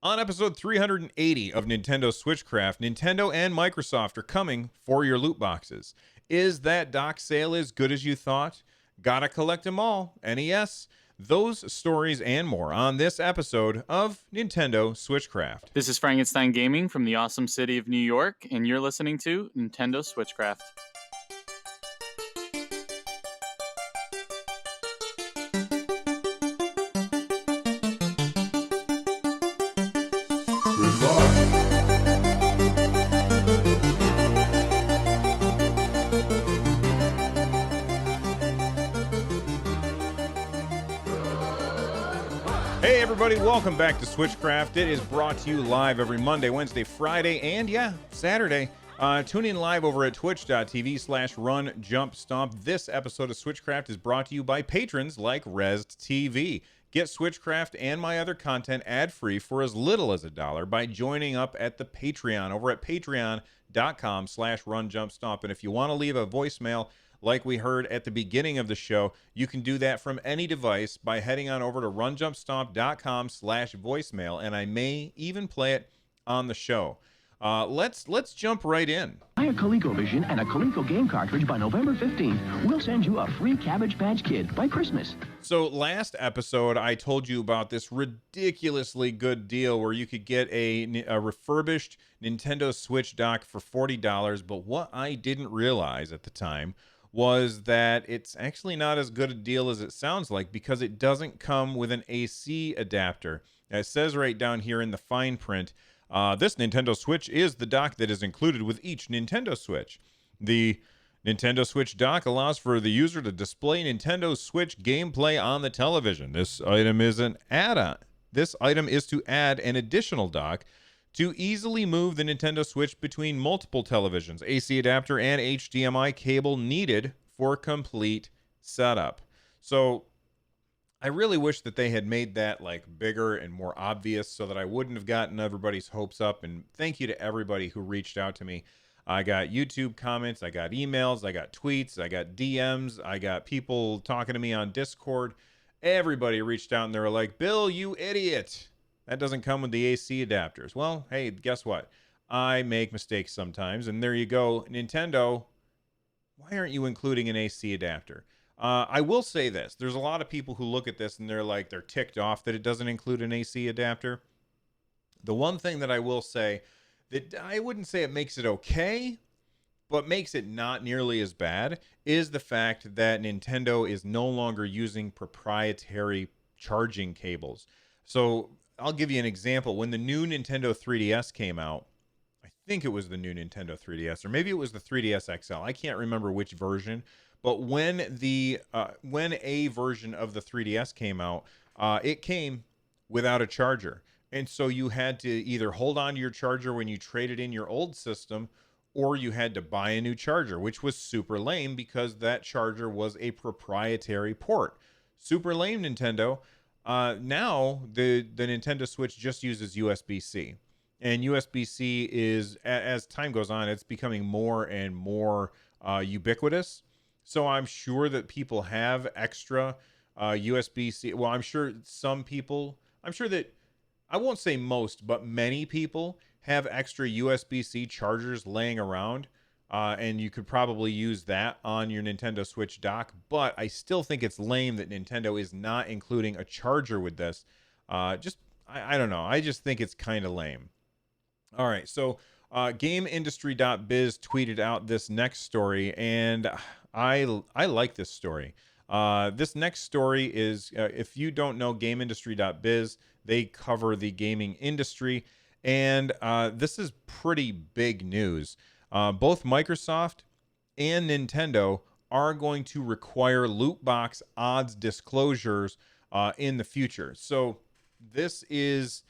On episode 380 of Nintendo Switchcraft, Nintendo and Microsoft are coming for your loot boxes. Is that dock sale as good as you thought? Gotta collect them all. NES? Those stories and more on this episode of Nintendo Switchcraft. This is Frankenstein Gaming from the awesome city of New York, and you're listening to Nintendo Switchcraft. Hey everybody, welcome back to Switchcraft. It is brought to you live every Monday, Wednesday, Friday, and Saturday. Tune in live over at twitch.tv/runjumpstomp. This episode of Switchcraft is brought to you by patrons like Resd TV. Get Switchcraft and my other content ad-free for as little as $1 by joining up at the Patreon over at patreon.com/runjumpstomp. And if you want to leave a voicemail like we heard at the beginning of the show, you can do that from any device by heading on over to runjumpstomp.com/voicemail, and I may even play it on the show. Let's jump right in. Buy a ColecoVision and a Coleco game cartridge by November 15th. We'll send you a free Cabbage Patch Kid by Christmas. So last episode, I told you about this ridiculously good deal where you could get a refurbished Nintendo Switch dock for $40, but what I didn't realize at the time was that it's actually not as good a deal as it sounds like, because it doesn't come with an AC adapter. It says right down here in the fine print, this Nintendo Switch is the dock that is included with each Nintendo Switch. The Nintendo Switch dock allows for the user to display Nintendo Switch gameplay on the television. This item is an add-on. This item is to add an additional dock to easily move the Nintendo Switch between multiple televisions. AC adapter and HDMI cable needed for complete setup. So I really wish that they had made that like bigger and more obvious so that I wouldn't have gotten everybody's hopes up. And thank you to everybody who reached out to me. I got YouTube comments, I got emails, I got tweets, I got DMs, I got people talking to me on Discord. Everybody reached out and they were like, "Bill, you idiot. That doesn't come with the AC adapters." Well, hey, guess what? I make mistakes sometimes, and there you go. Nintendo, why aren't you including an AC adapter? I will say this. There's a lot of people who look at this and they're ticked off that it doesn't include an AC adapter. The one thing that I will say, that I wouldn't say it makes it okay, but makes it not nearly as bad, is the fact that Nintendo is no longer using proprietary charging cables. So I'll give you an example. When the new Nintendo 3DS came out, I think it was the new Nintendo 3DS, or maybe it was the 3DS XL. I can't remember which version, but when a version of the 3DS came out, it came without a charger. And so you had to either hold on to your charger when you traded in your old system, or you had to buy a new charger, which was super lame because that charger was a proprietary port. Super lame, Nintendo. Now the Nintendo Switch just uses USB-C, and USB-C is, as time goes on, it's becoming more and more ubiquitous. So I'm sure that people have extra USB-C. Well, I'm sure that, I won't say most, but many people have extra USB-C chargers laying around. And you could probably use that on your Nintendo Switch dock, but I still think it's lame that Nintendo is not including a charger with this. I don't know. I just think it's kind of lame. All right, so GameIndustry.biz tweeted out this next story, and I like this story. This next story is, if you don't know GameIndustry.biz, they cover the gaming industry, and this is pretty big news. Both Microsoft and Nintendo are going to require Lootbox Odds disclosures in the future. So this is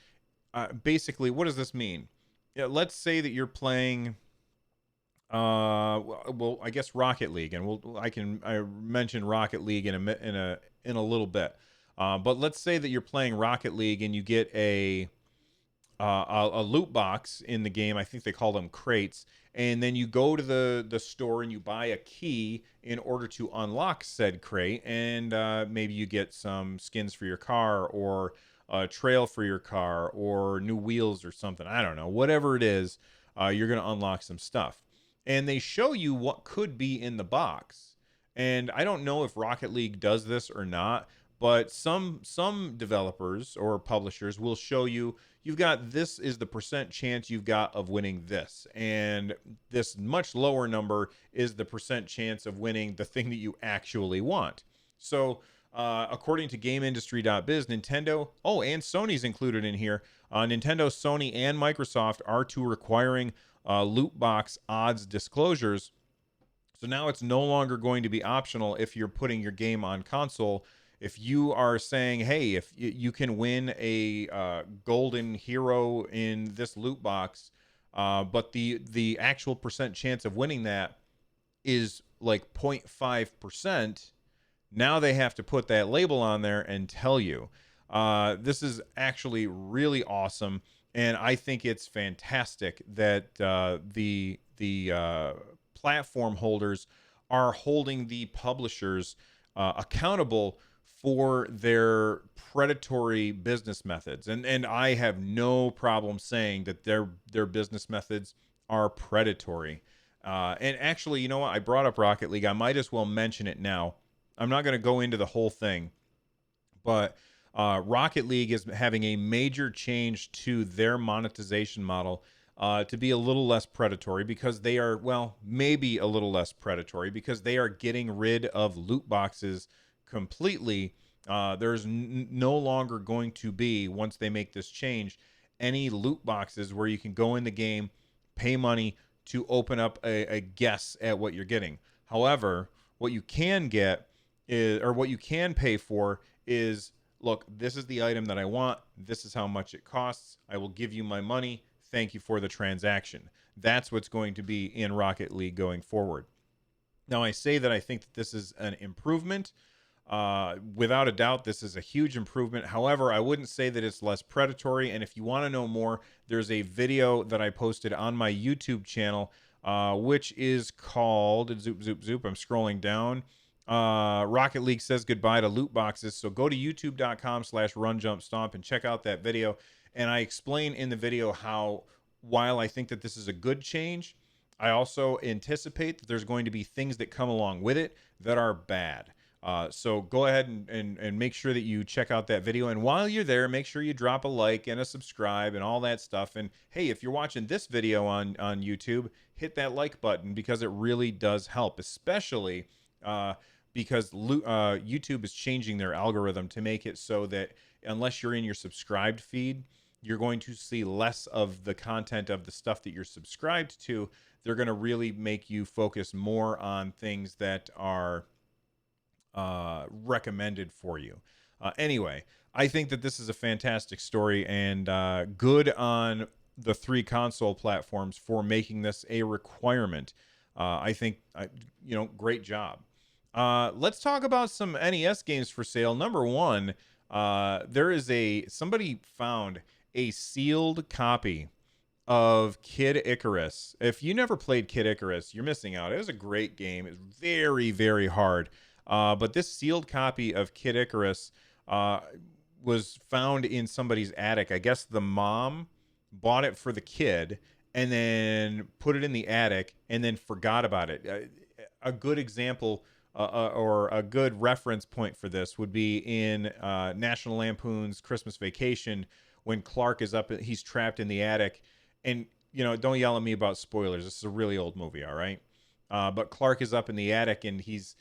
basically, what does this mean? Let's say that you're playing, well, I guess Rocket League, and I mention Rocket League in a little bit. But let's say that you're playing Rocket League and you get a loot box in the game. I think they call them crates. And then you go to the store and you buy a key in order to unlock said crate. And maybe you get some skins for your car, or a trail for your car or new wheels or something. I don't know. Whatever it is, you're going to unlock some stuff. And they show you what could be in the box. And I don't know if Rocket League does this or not, but some developers or publishers will show you, you've got, this is the percent chance you've got of winning this, and this much lower number is the percent chance of winning the thing that you actually want. So according to GameIndustry.biz, Nintendo, and Sony's included in here, Nintendo, Sony, and Microsoft are to requiring Lootbox Odds disclosures. So now it's no longer going to be optional if you're putting your game on console. If you are saying, hey, if you can win a golden hero in this loot box, but the actual percent chance of winning that is like 0.5%, now they have to put that label on there and tell you. This is actually really awesome, and I think it's fantastic that the platform holders are holding the publishers accountable for their predatory business methods. And I have no problem saying that their business methods are predatory. And actually, you know what? I brought up Rocket League. I might as well mention it now. I'm not going to go into the whole thing, but Rocket League is having a major change to their monetization model to be a little less predatory, because they are, well, maybe a little less predatory because they are getting rid of loot boxes completely. There's no longer going to be, once they make this change, any loot boxes where you can go in the game, pay money to open up a guess at what you're getting. However, what you can get is, or what you can pay for is, look, this is the item that I want. This is how much it costs. I will give you my money. Thank you for the transaction. That's what's going to be in Rocket League going forward. Now, I say that I think that this is an improvement. Without a doubt, this is a huge improvement. However, I wouldn't say that it's less predatory. And if you want to know more, there's a video that I posted on my YouTube channel, which is called, zoop, zoop, zoop, I'm scrolling down. Rocket League says goodbye to loot boxes. So go to youtube.com/runjumpstomp and check out that video. And I explain in the video how, while I think that this is a good change, I also anticipate that there's going to be things that come along with it that are bad. So go ahead and make sure that you check out that video. And while you're there, make sure you drop a like and a subscribe and all that stuff. And hey, if you're watching this video on YouTube, hit that like button, because it really does help, especially because YouTube is changing their algorithm to make it so that unless you're in your subscribed feed, you're going to see less of the content of the stuff that you're subscribed to. They're going to really make you focus more on things that are recommended for you. Anyway, I think that this is a fantastic story, and good on the 3 console platforms for making this a requirement. I think, great job. Let's talk about some NES games for sale. Number one, there is somebody found a sealed copy of Kid Icarus. If you never played Kid Icarus, you're missing out. It was a great game. It's very, very hard. But this sealed copy of Kid Icarus was found in somebody's attic. I guess the mom bought it for the kid and then put it in the attic and then forgot about it. A good example or a good reference point for this would be in National Lampoon's Christmas Vacation, when Clark is up, he's trapped in the attic. And, don't yell at me about spoilers. This is a really old movie, all right? But Clark is up in the attic, and he's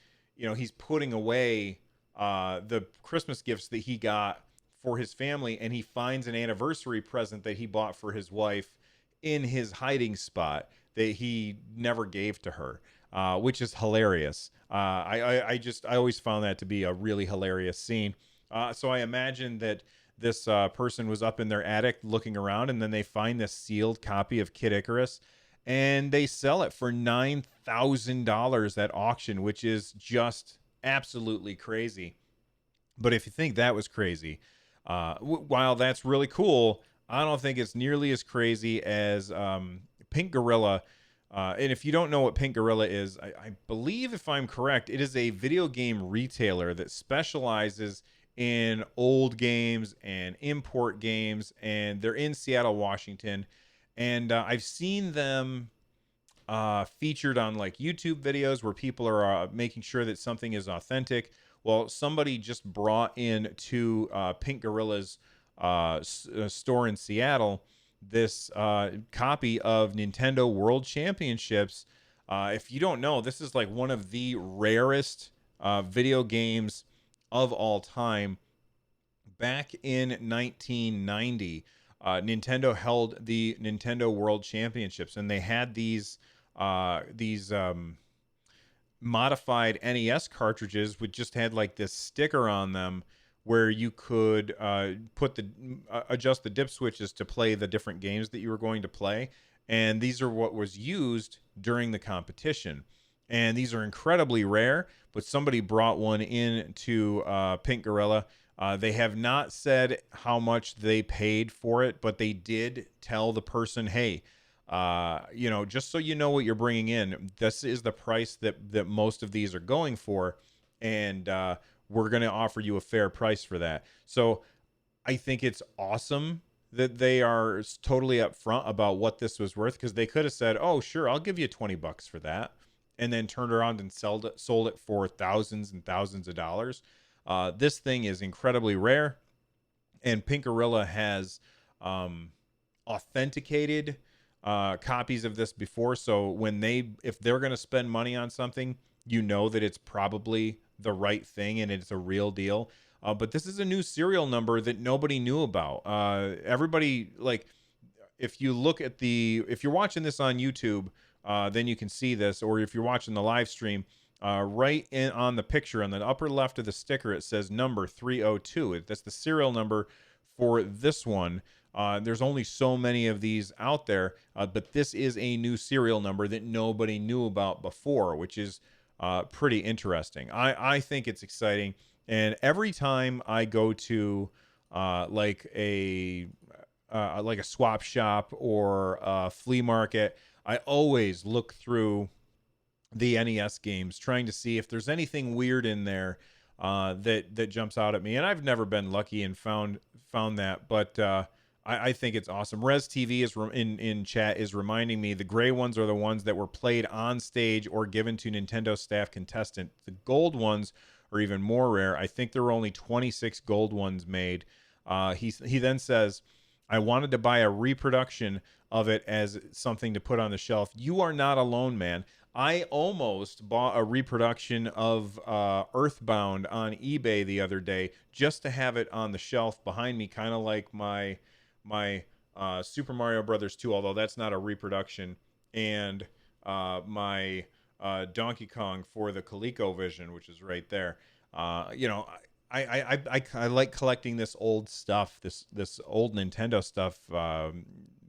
putting away the Christmas gifts that he got for his family, and he finds an anniversary present that he bought for his wife in his hiding spot that he never gave to her, which is hilarious. I always found that to be a really hilarious scene. So I imagine that this person was up in their attic looking around, and then they find this sealed copy of Kid Icarus, and they sell it for $9,000 at auction, which is just absolutely crazy. But if you think that was crazy, while that's really cool, I don't think it's nearly as crazy as Pink Gorilla. And if you don't know what Pink Gorilla is, I believe, if I'm correct, it is a video game retailer that specializes in old games and import games, and they're in Seattle, Washington. And I've seen them featured on like YouTube videos where people are making sure that something is authentic. Well, somebody just brought in to Pink Gorilla's store in Seattle this copy of Nintendo World Championships. If you don't know, this is like one of the rarest video games of all time. Back in 1990, Nintendo held the Nintendo World Championships, and they had these modified NES cartridges, which just had like this sticker on them where you could adjust the dip switches to play the different games that you were going to play. And these are what was used during the competition. And these are incredibly rare, but somebody brought one in to Pink Gorilla. They have not said how much they paid for it, but they did tell the person, hey, just so you know what you're bringing in, this is the price that most of these are going for, and we're going to offer you a fair price for that. So I think it's awesome that they are totally upfront about what this was worth, because they could have said, oh, sure, I'll give you $20 for that, and then turned around and sold it for thousands and thousands of dollars. This thing is incredibly rare, and Pink Gorilla has authenticated copies of this before, so if they're going to spend money on something, you know that it's probably the right thing and it's a real deal. But this is a new serial number that nobody knew about. Everybody, like, if you're watching this on YouTube, then you can see this, or if you're watching the live stream, on the picture on the upper left of the sticker, it says number 302. That's the serial number for this one. There's only so many of these out there, but this is a new serial number that nobody knew about before, which is pretty interesting. I think it's exciting, and every time I go to like a swap shop or a flea market, I always look through the NES games, trying to see if there's anything weird in there that jumps out at me. And I've never been lucky and found that, but I think it's awesome. Res TV is in chat is reminding me the gray ones are the ones that were played on stage or given to Nintendo staff contestant. The gold ones are even more rare. I think there were only 26 gold ones made. He then says, I wanted to buy a reproduction of it as something to put on the shelf. You are not alone, man. I almost bought a reproduction of Earthbound on eBay the other day just to have it on the shelf behind me, kind of like my Super Mario Brothers 2, although that's not a reproduction, and my Donkey Kong for the ColecoVision, which is right there. I like collecting this old stuff, this old Nintendo stuff,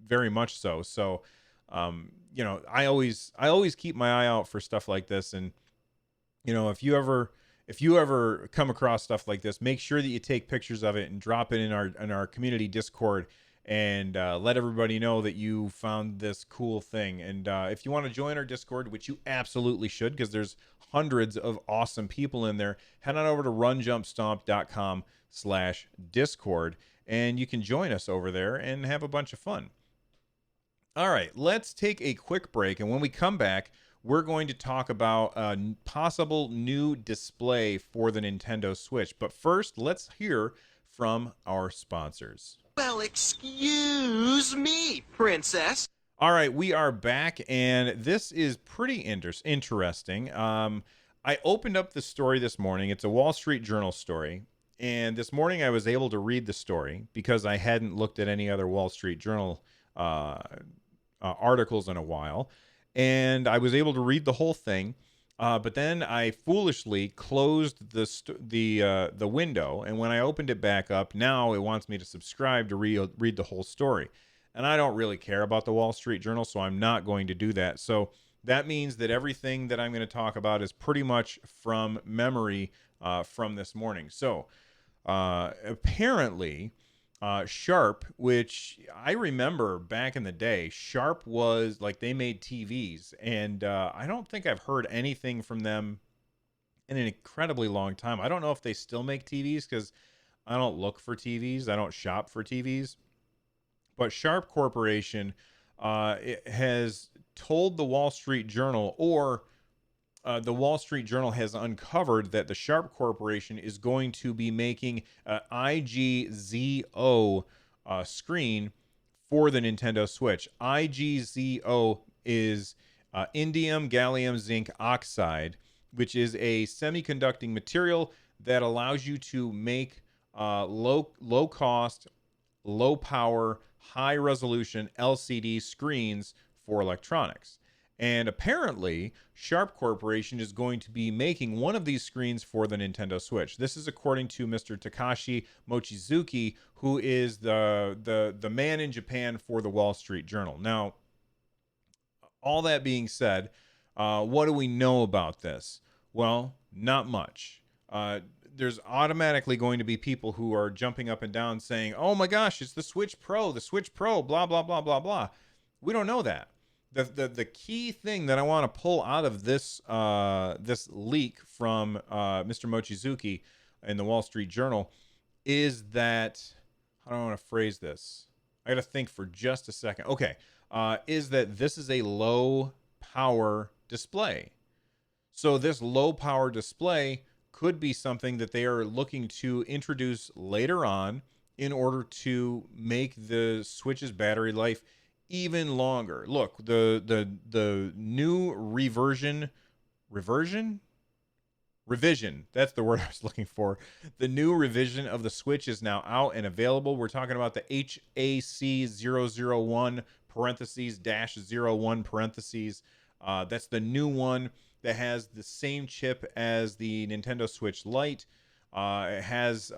very much so. So, I always keep my eye out for stuff like this. And, if you ever come across stuff like this, make sure that you take pictures of it and drop it in our community Discord, and let everybody know that you found this cool thing. And if you want to join our Discord, which you absolutely should, because there's hundreds of awesome people in there, head on over to runjumpstomp.com/Discord, and you can join us over there and have a bunch of fun. All right, let's take a quick break, and when we come back, we're going to talk about a possible new display for the Nintendo Switch. But first, let's hear from our sponsors. Well, excuse me, princess. All right, we are back, and this is pretty interesting. I opened up the story this morning. It's a Wall Street Journal story, and this morning I was able to read the story because I hadn't looked at any other Wall Street Journal articles in a while, and I was able to read the whole thing. But then I foolishly closed the window, and when I opened it back up, now it wants me to subscribe to read the whole story. And I don't really care about the Wall Street Journal, so I'm not going to do that. So that means that everything that I'm going to talk about is pretty much from memory from this morning. So apparently, Sharp, which I remember back in the day, Sharp was like, they made TVs, and I don't think I've heard anything from them in an incredibly long time. I don't know if they still make TVs, because I don't look for TVs. I don't shop for TVs. But Sharp Corporation it has told the Wall Street Journal, or the Wall Street Journal has uncovered that the Sharp Corporation is going to be making an IGZO screen for the Nintendo Switch. IGZO is indium gallium zinc oxide, which is a semiconducting material that allows you to make low cost, low power, high resolution LCD screens for electronics. And apparently, Sharp Corporation is going to be making one of these screens for the Nintendo Switch. This is according to Mr. Takashi Mochizuki, who is the man in Japan for the Wall Street Journal. Now, all that being said, what do we know about this? Well, not much. There's automatically going to be people who are jumping up and down saying, oh my gosh, it's the Switch Pro, blah, blah, blah, blah, blah. We don't know that. The key thing that I want to pull out of this this leak from Mr. Mochizuki in the Wall Street Journal is that, how do I want to phrase this? I got to think for just a second. Okay, is that this is a low power display. So this low power display could be something that they are looking to introduce later on in order to make the Switch's battery life even longer. Look, the new revision, that's the word I was looking for. The new revision of the Switch is now out and available. We're talking about the HAC001 (-01 parentheses). That's the new one that has the same chip as the Nintendo Switch Lite. It has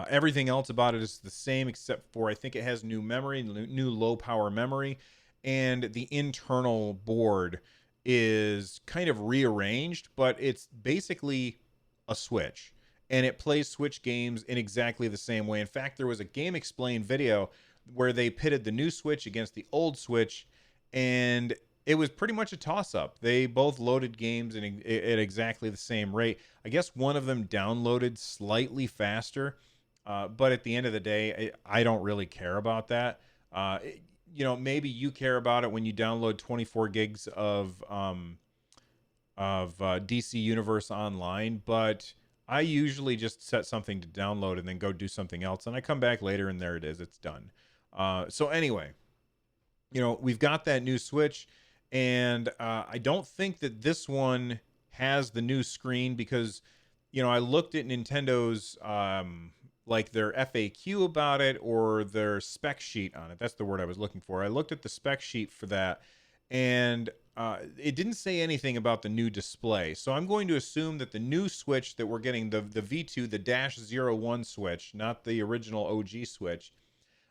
everything else about it is the same, except for I think it has new memory, new low power memory, and the internal board is kind of rearranged, but it's basically a Switch, and it plays Switch games in exactly the same way. In fact, there was a Game Explain video where they pitted the new Switch against the old Switch, and it was pretty much a toss-up. They both loaded games at exactly the same rate. I guess one of them downloaded slightly faster, but at the end of the day, I don't really care about that. Maybe you care about it when you download 24 gigs of DC Universe Online, but I usually just set something to download and then go do something else, and I come back later and there it is. It's done. So anyway, we've got that new Switch, and I don't think that this one has the new screen because, I looked at Nintendo's like their FAQ about it, or their spec sheet on it. That's the word I was looking for. I looked at the spec sheet for that, and it didn't say anything about the new display. So I'm going to assume that the new Switch that we're getting, the V2, the -01 Switch, not the original OG Switch,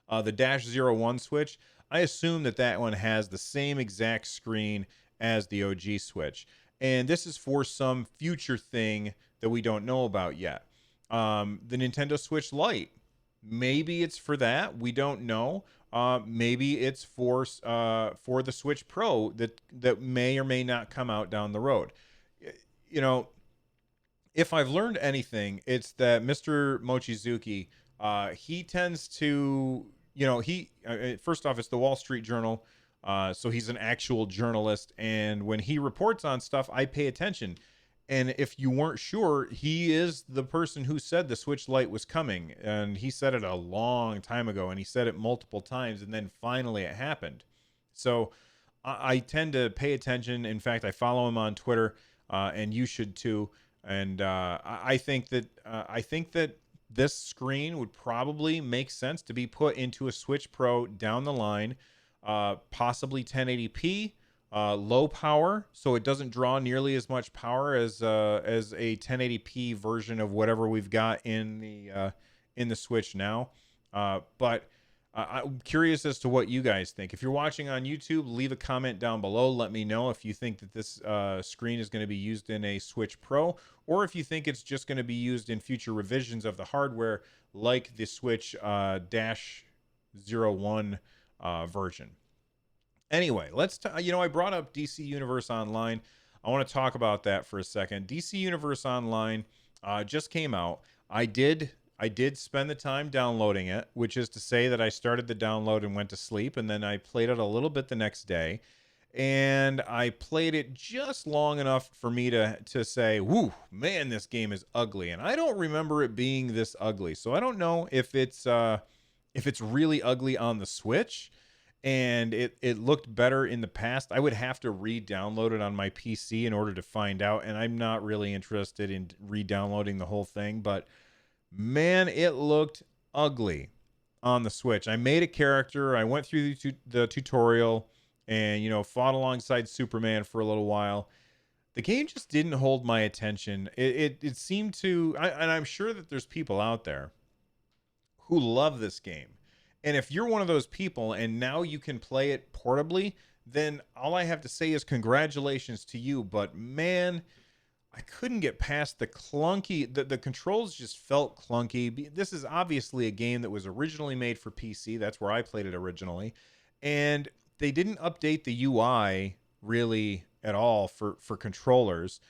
the -01 Switch, I assume that one has the same exact screen as the OG Switch. And this is for some future thing that we don't know about yet. The Nintendo Switch Lite, maybe it's for that. We don't know. Maybe it's for the Switch Pro that may or may not come out down the road. If I've learned anything, it's that Mr. Mochizuki, he tends to, first off, it's the Wall Street Journal, so he's an actual journalist, and when he reports on stuff, I pay attention. And if you weren't sure, he is the person who said the Switch Lite was coming, and he said it a long time ago, and he said it multiple times, and then finally it happened. So I tend to pay attention. In fact, I follow him on Twitter, and you should too. And I think that this screen would probably make sense to be put into a Switch Pro down the line, possibly 1080p. Low power, so it doesn't draw nearly as much power as a 1080p version of whatever we've got in the Switch now. But I'm curious as to what you guys think. If you're watching on YouTube, leave a comment down below. Let me know if you think that this screen is going to be used in a Switch Pro, or if you think it's just going to be used in future revisions of the hardware, like the Switch -01 version. Anyway, I brought up DC Universe Online. I want to talk about that for a second. DC Universe Online just came out, I did spend the time downloading it, which is to say that I started the download and went to sleep, and then I played it a little bit the next day, and I played it just long enough for me to say, "Whoo, man, this game is ugly." And I don't remember it being this ugly, so I don't know if it's really ugly on the Switch, and it looked better in the past. I would have to re-download it on my PC in order to find out, and I'm not really interested in re-downloading the whole thing, but man, it looked ugly on the Switch. I made a character, I went through the tutorial, and fought alongside Superman for a little while. The game just didn't hold my attention. It seemed to, and I'm sure that there's people out there who love this game. And if you're one of those people and now you can play it portably, then all I have to say is congratulations to you. But man, I couldn't get past the clunky, the controls just felt clunky. This is obviously a game that was originally made for PC. That's where I played it originally. And they didn't update the UI really at all for controllers.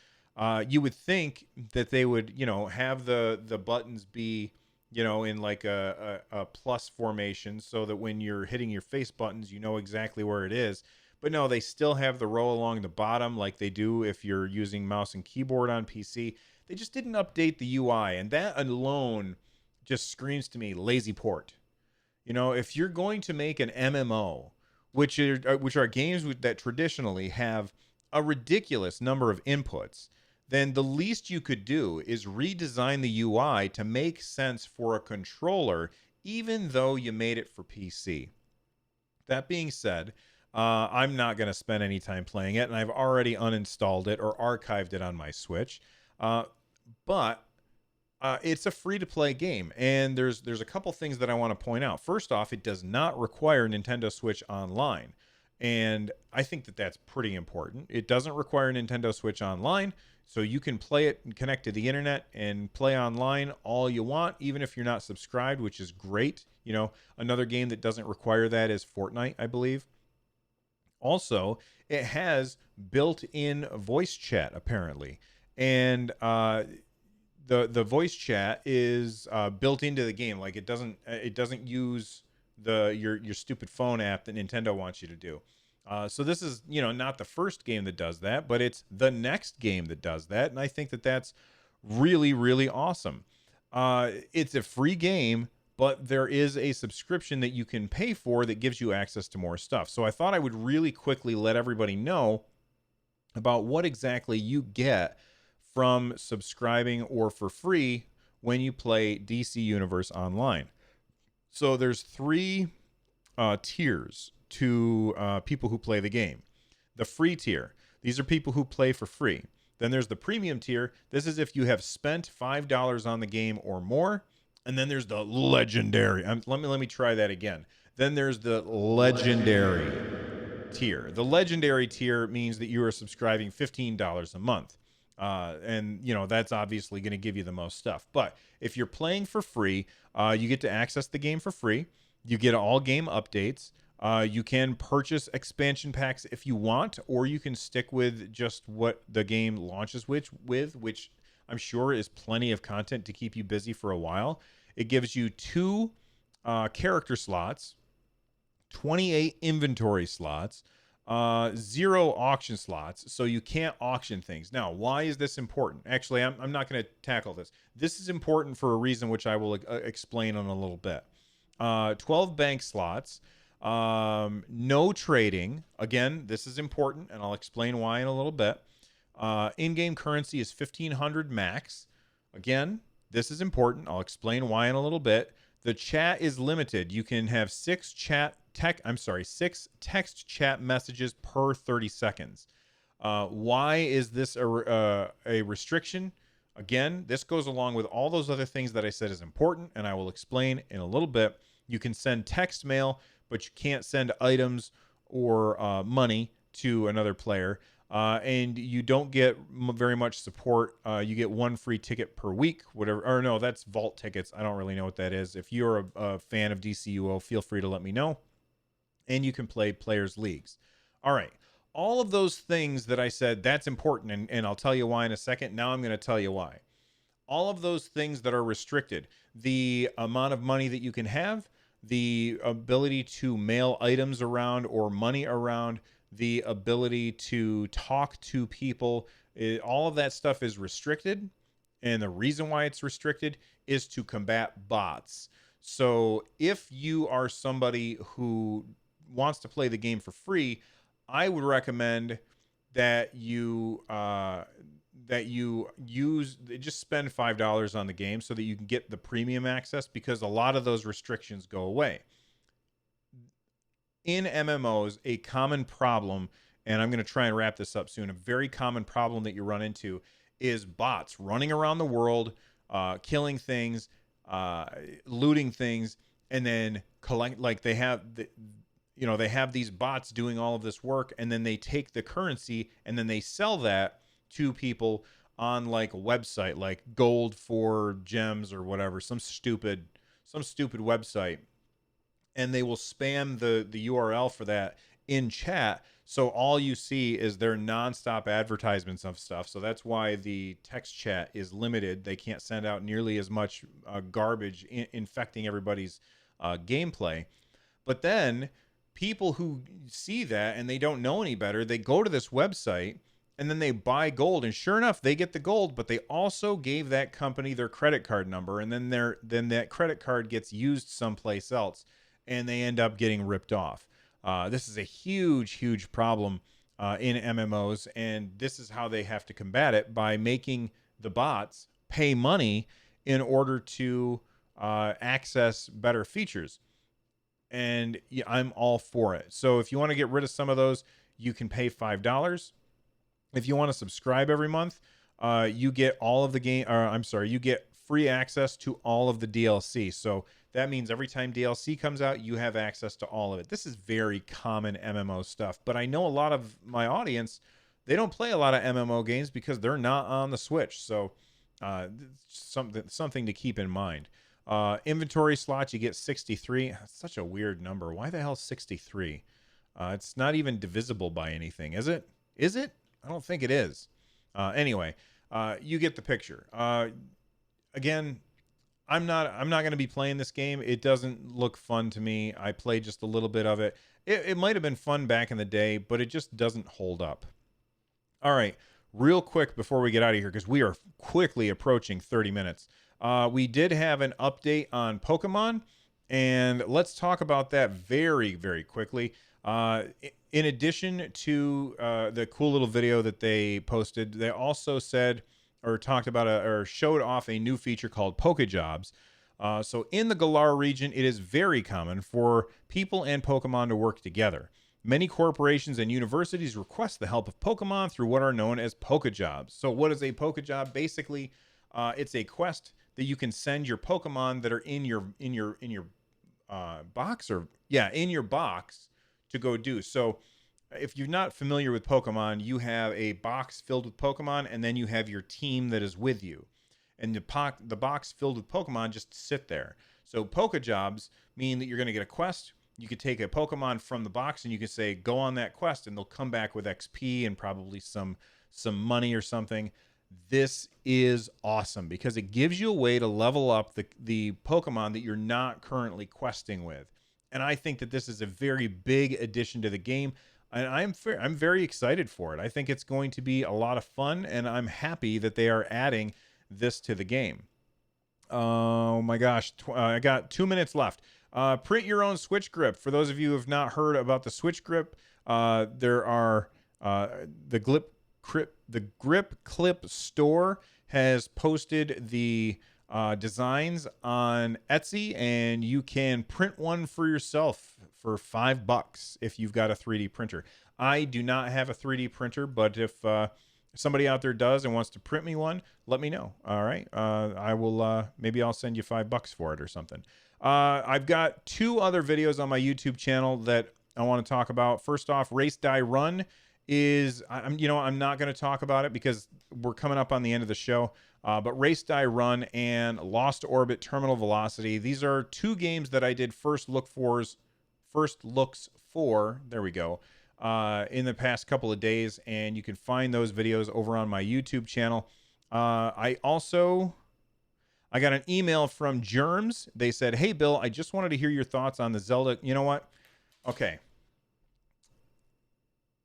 You would think that they would, have the buttons be, in like a plus formation, so that when you're hitting your face buttons, you know exactly where it is. But no, they still have the row along the bottom like they do if you're using mouse and keyboard on PC. They just didn't update the UI, and that alone just screams to me lazy port. If you're going to make an MMO, which are games that traditionally have a ridiculous number of inputs, then the least you could do is redesign the UI to make sense for a controller, even though you made it for PC. That being said, I'm not going to spend any time playing it, and I've already uninstalled it or archived it on my Switch. But it's a free-to-play game, and there's a couple things that I want to point out. First off, it does not require Nintendo Switch Online, and I think that that's pretty important. It doesn't require Nintendo Switch Online, so you can play it and connect to the internet and play online all you want, even if you're not subscribed, which is great. Another game that doesn't require that is Fortnite, I believe. Also, it has built-in voice chat, apparently, and the voice chat is built into the game. Like it doesn't use your stupid phone app that Nintendo wants you to do. So this is not the first game that does that, but it's the next game that does that, and I think that that's really, really awesome. It's a free game, but there is a subscription that you can pay for that gives you access to more stuff. So I thought I would really quickly let everybody know about what exactly you get from subscribing or for free when you play DC Universe Online. So there's three tiers to people who play the game. The free tier, these are people who play for free. Then there's the premium tier. This is if you have spent $5 on the game or more. And then there's the legendary. Let me try that again. Then there's the legendary tier. The legendary tier means that you are subscribing $15 a month. And that's obviously going to give you the most stuff. But if you're playing for free, you get to access the game for free. You get all game updates. You can purchase expansion packs if you want, or you can stick with just what the game launches with, which I'm sure is plenty of content to keep you busy for a while. It gives you 2 character slots, 28 inventory slots, 0 auction slots, so you can't auction things. Now, why is this important? Actually, I'm not going to tackle this. This is important for a reason which I will explain in a little bit. 12 bank slots, no trading. Again, this is important, and I'll explain why in a little bit. In-game currency is 1,500 max. Again, this is important. I'll explain why in a little bit. The chat is limited. You can have 6 text chat messages per 30 seconds. Why is this a restriction? Again, this goes along with all those other things that I said is important, and I will explain in a little bit. You can send text mail, but you can't send items or money to another player. And you don't get very much support. You get 1 free ticket per week, whatever. Or no, that's vault tickets. I don't really know what that is. If you're a fan of DCUO, feel free to let me know. And you can play players leagues. All right. All of those things that I said, that's important. And I'll tell you why in a second. Now I'm going to tell you why. all of those things that are restricted, the amount of money that you can have, the ability to mail items around or money around, the ability to talk to people, all of that stuff is restricted. And the reason why it's restricted is to combat bots. So if you are somebody who wants to play the game for free, I would recommend that you just spend $5 on the game so that you can get the premium access, because a lot of those restrictions go away. In MMOs, a common problem, and I'm going to try and wrap this up soon, a very common problem that you run into is bots running around the world, killing things, looting things, and then they have these bots doing all of this work, and then they take the currency and then they sell that to people on like a website like Gold for Gems or whatever, some stupid website, and they will spam the URL for that in chat. So all you see is their nonstop advertisements of stuff. So that's why the text chat is limited. They can't send out nearly as much garbage infecting everybody's gameplay. But then people who see that and they don't know any better, they go to this website and then they buy gold, and sure enough, they get the gold, but they also gave that company their credit card number, and then that credit card gets used someplace else, and they end up getting ripped off. This is a huge problem in MMOs, and this is how they have to combat it, by making the bots pay money in order to access better features. And yeah, I'm all for it. So if you want to get rid of some of those, you can pay $5. If you want to subscribe every month, you get all of the game, you get free access to all of the DLC. So that means every time DLC comes out, you have access to all of it. This is very common MMO stuff, but I know a lot of my audience, they don't play a lot of MMO games because they're not on the Switch. So something to keep in mind. Inventory slots, you get 63. That's such a weird number. Why the hell 63? It's not even divisible by anything, is it? Is it? I don't think it is. Anyway, you get the picture. Again, I'm not going to be playing this game. It doesn't look fun to me. I played just a little bit of it. It might have been fun back in the day, but it just doesn't hold up. All right, real quick before we get out of here, because we are quickly approaching 30 minutes. We did have an update on Pokemon, and let's talk about that very, very quickly. In addition to the cool little video that they posted, they also said or talked about or showed off a new feature called Polka Jobs. So in the Galar region, it is very common for people and Pokemon to work together. Many corporations and universities request the help of Pokemon through what are known as Polka Jobs. So what is a Polka Job? Basically, it's a quest that you can send your Pokemon that are in your box, or in your box, to go do. So if you're not familiar with Pokemon, you have a box filled with Pokemon, and then you have your team that is with you. And the box filled with Pokemon just sit there. So Polka Jobs mean that you're going to get a quest. You could take a Pokemon from the box and you could say, go on that quest, and they'll come back with XP and probably some money or something. This is awesome because it gives you a way to level up the Pokemon that you're not currently questing with. And I think that this is a very big addition to the game. And I'm very excited for it. I think it's going to be a lot of fun, and I'm happy that they are adding this to the game. Oh my gosh, I got 2 minutes left. Print your own Switch grip. For those of you who have not heard about the Switch grip, there are the Grip Clip store has posted the designs on Etsy, and you can print one for yourself for $5 if you've got a 3D printer. I do not have a 3D printer, but if somebody out there does and wants to print me one, let me know. All right, I will. Maybe I'll send you $5 for it or something. I've got 2 other videos on my YouTube channel that I want to talk about. First off, Race Die Run is I'm not going to talk about it because we're coming up on the end of the show. But Race Die Run and Lost Orbit Terminal Velocity, these are 2 games that I did first looks for. There we go. In the past couple of days, and you can find those videos over on my YouTube channel. I also I got an email from Germs. They said, hey, Bill, I just wanted to hear your thoughts on the Zelda. You know what? Okay.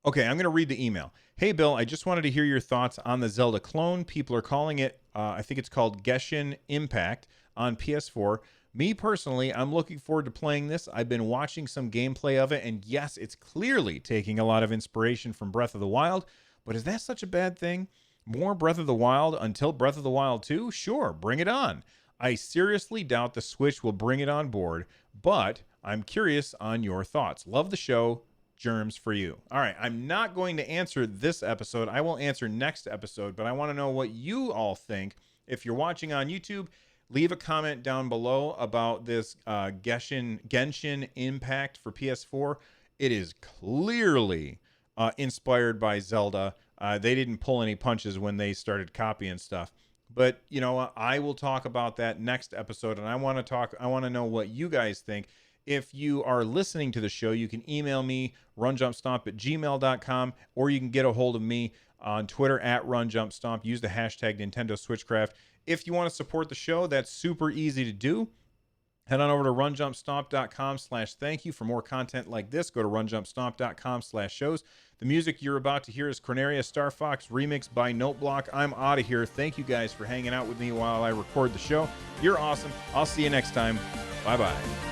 Okay, I'm going to read the email. Hey, Bill, I just wanted to hear your thoughts on the Zelda clone. People are calling it, I think it's called Genshin Impact on PS4. Me personally, I'm looking forward to playing this. I've been watching some gameplay of it, and yes, it's clearly taking a lot of inspiration from Breath of the Wild, but is that such a bad thing? More Breath of the Wild until Breath of the Wild 2? Sure, bring it on. I seriously doubt the Switch will bring it on board, but I'm curious on your thoughts. Love the show. Germs for you. All right, I'm not going to answer this episode. I will answer next episode, but I want to know what you all think. If you're watching on YouTube, leave a comment down below about this Genshin Impact for PS4. It is clearly inspired by Zelda. They didn't pull any punches when they started copying stuff. But you know what? I will talk about that next episode, and I want to know what you guys think. If you are listening to the show, you can email me, runjumpstomp@gmail.com, or you can get a hold of me on Twitter @runjumpstomp. Use the hashtag Nintendo Switchcraft. If you want to support the show, that's super easy to do. Head on over to runjumpstomp.com/thank-you for more content like this. Go to runjumpstomp.com/shows. The music you're about to hear is Corneria Star Fox remixed by Noteblock. I'm out of here. Thank you guys for hanging out with me while I record the show. You're awesome. I'll see you next time. Bye-bye.